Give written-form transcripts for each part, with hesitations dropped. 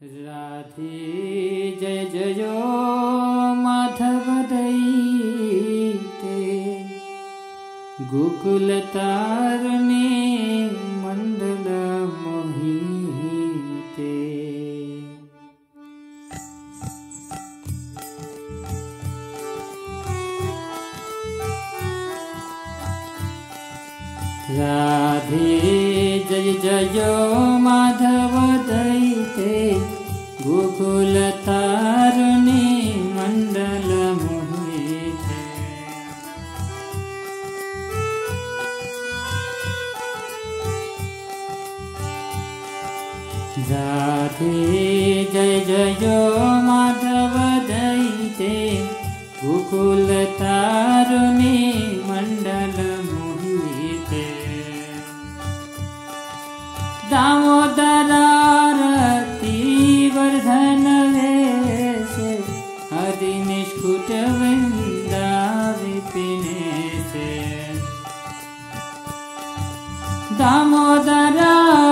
राधे जय जय माधव दैते गोकुल तारणे मंडल मोहिते। राधे जय जय माधव दैते गोकुल तारणे मंडल मोहिते। राधे जय जय माधव दैते गोकुल तारणे मंडल मोहिते। दामोदरारती वर्धन वेशे हरि निष्कुट वृंदा विपिने से। दामोदरारती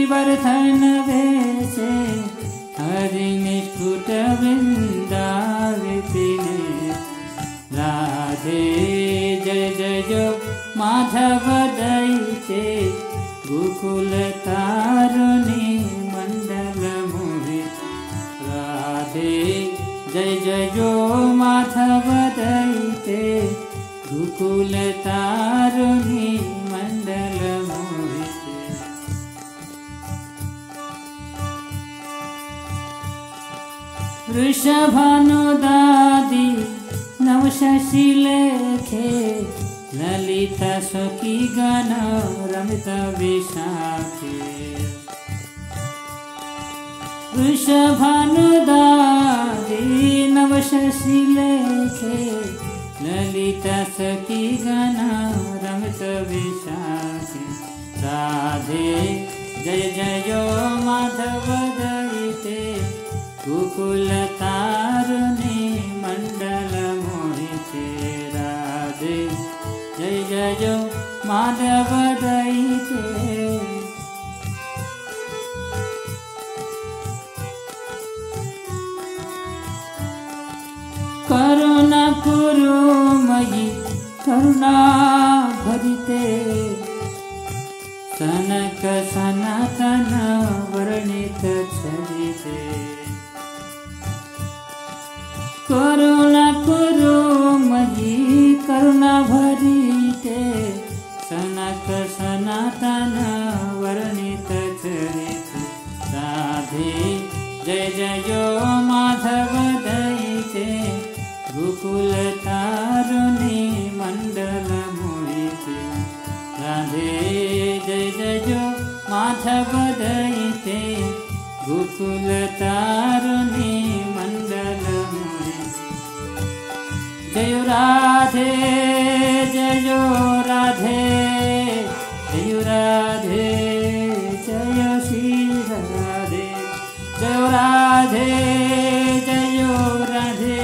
वर्धन वेशे हरि निष्कुट वृंदा विपिने। राधे जय जय माधव दैते गोकुल तारणे मंडल मोहिते। राधे जय जय माधव दैते गोकुल तारणे मंडल मोहिते। वृषभानुदादि नव शशि लेखे ललिता सखी गण रमित विशाखे। वृषभानुदादि नव शशि लेखे ललिता सखी गण रमित विशाखे। राधे जय जय माधव दैते गोकुल तारणे मंडल मोहिते। राधे जय जय माधव दैते करुणा कुरु मयि करुणा भरिते। सनक सनातन वर्णित चरिते। करुणा कुरु मयि करुणा भरिते। सनक सनातन वर्णित चरिते। राधे जय जय माधव दैते गोकुल तारणे मंडल मोहिते। राधे जय जय माधव दैते गोकुल तारणे मंडल मोहिते। जय राधे जय राधे जय राधे जय श्री राधे। जय राधे जय राधे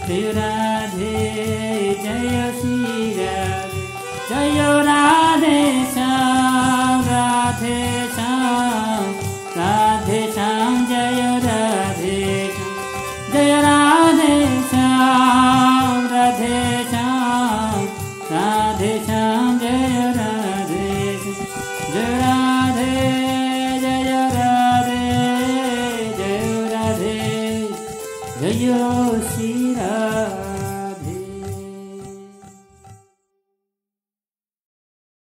जय राधे जय श्री राधे। जय राधे श्याम राधे श्याम राधे श्याम जय राधे श्याम। जय राधे श्याम राधे श्याम राधे श्याम जय राधे श्याम। जय राधे जय राधे जय राधे जय श्री राधे।